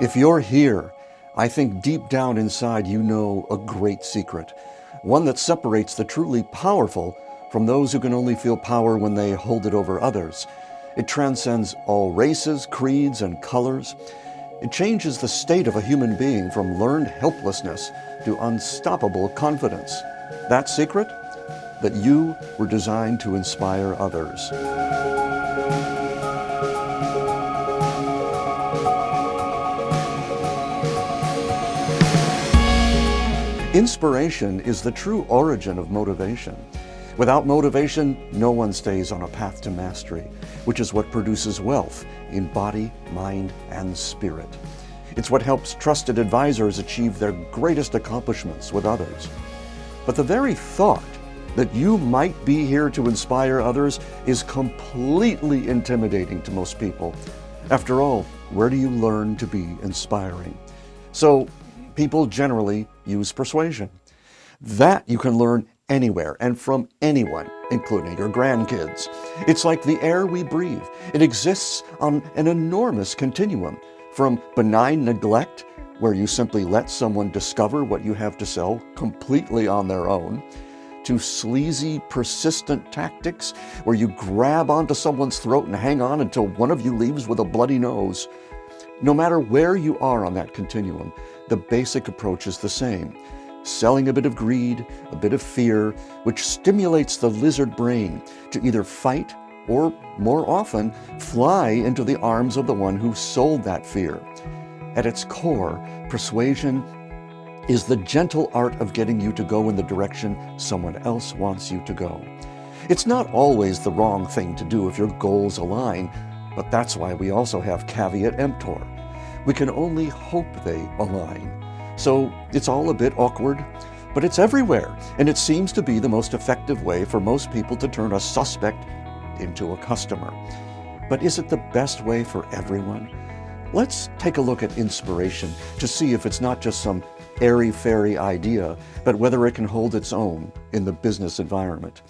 If you're here, I think deep down inside you know a great secret, one that separates the truly powerful from those who can only feel power when they hold it over others. It transcends all races, creeds, and colors. It changes the state of a human being from learned helplessness to unstoppable confidence. That secret? That you were designed to inspire others. Inspiration is the true origin of motivation. Without motivation, no one stays on a path to mastery, which is what produces wealth in body, mind, and spirit. It's what helps trusted advisors achieve their greatest accomplishments with others. But the very thought that you might be here to inspire others is completely intimidating to most people. After all, where do you learn to be inspiring? So, people generally use persuasion. That you can learn anywhere and from anyone, including your grandkids. It's like the air we breathe. It exists on an enormous continuum, from benign neglect, where you simply let someone discover what you have to sell completely on their own, to sleazy, persistent tactics, where you grab onto someone's throat and hang on until one of you leaves with a bloody nose. No matter where you are on that continuum, the basic approach is the same. Selling a bit of greed, a bit of fear, which stimulates the lizard brain to either fight or, more often, fly into the arms of the one who sold that fear. At its core, persuasion is the gentle art of getting you to go in the direction someone else wants you to go. It's not always the wrong thing to do if your goals align, but that's why we also have caveat emptor. We can only hope they align. So it's all a bit awkward, but it's everywhere, and it seems to be the most effective way for most people to turn a suspect into a customer. But is it the best way for everyone? Let's take a look at inspiration to see if it's not just some airy-fairy idea, but whether it can hold its own in the business environment.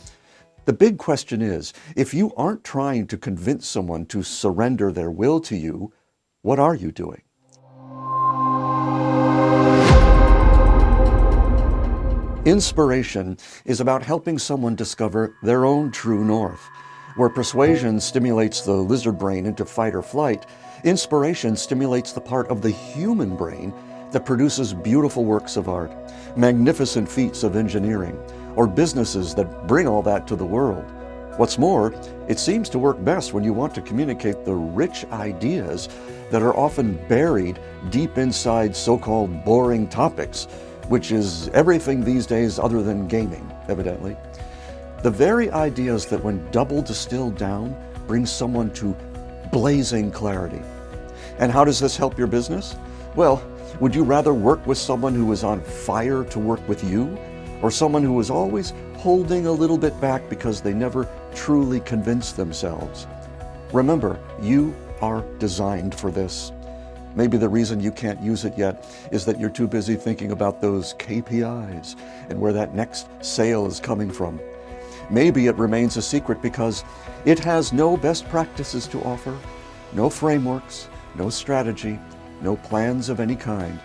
The big question is, if you aren't trying to convince someone to surrender their will to you, what are you doing? Inspiration is about helping someone discover their own true north. Where persuasion stimulates the lizard brain into fight or flight, inspiration stimulates the part of the human brain that produces beautiful works of art, magnificent feats of engineering, or businesses that bring all that to the world. What's more, it seems to work best when you want to communicate the rich ideas that are often buried deep inside so-called boring topics, which is everything these days other than gaming, evidently. The very ideas that when double distilled down bring someone to blazing clarity. And how does this help your business? Well, would you rather work with someone who is on fire to work with you, or someone who is always holding a little bit back because they never truly convinced themselves? Remember, you are designed for this. Maybe the reason you can't use it yet is that you're too busy thinking about those KPIs and where that next sale is coming from. Maybe it remains a secret because it has no best practices to offer, no frameworks, no strategy, no plans of any kind.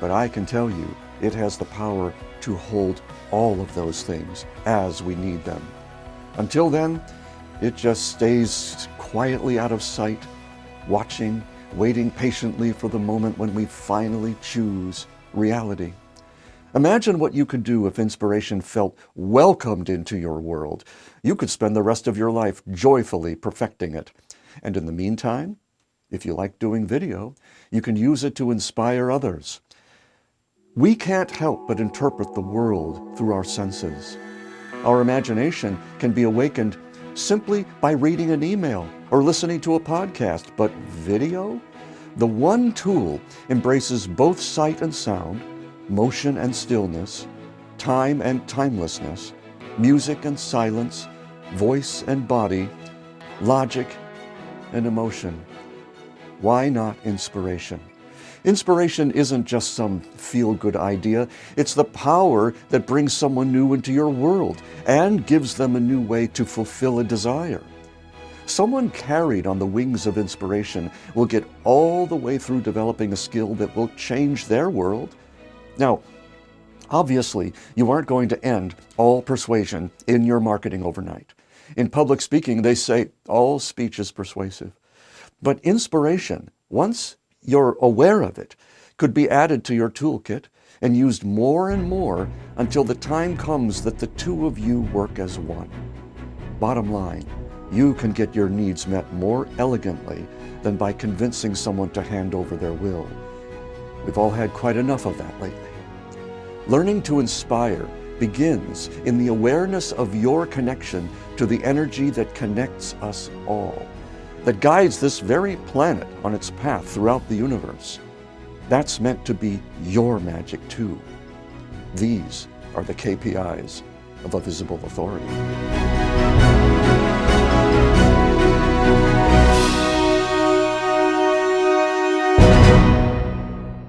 But I can tell you, it has the power to hold all of those things as we need them. Until then, it just stays quietly out of sight, watching, waiting patiently for the moment when we finally choose reality. Imagine what you could do if inspiration felt welcomed into your world. You could spend the rest of your life joyfully perfecting it. And in the meantime, if you like doing video, you can use it to inspire others. We can't help but interpret the world through our senses. Our imagination can be awakened simply by reading an email or listening to a podcast, but video? The one tool embraces both sight and sound, motion and stillness, time and timelessness, music and silence, voice and body, logic and emotion. Why not inspiration? Inspiration isn't just some feel-good idea. It's the power that brings someone new into your world and gives them a new way to fulfill a desire. Someone carried on the wings of inspiration will get all the way through developing a skill that will change their world. Now, obviously, you aren't going to end all persuasion in your marketing overnight. In public speaking, they say all speech is persuasive. But inspiration, once you're aware of it, could be added to your toolkit and used more and more until the time comes that the two of you work as one. Bottom line, you can get your needs met more elegantly than by convincing someone to hand over their will. We've all had quite enough of that lately. Learning to inspire begins in the awareness of your connection to the energy that connects us all, that guides this very planet on its path throughout the universe. That's meant to be your magic too. These are the KPIs of a visible authority.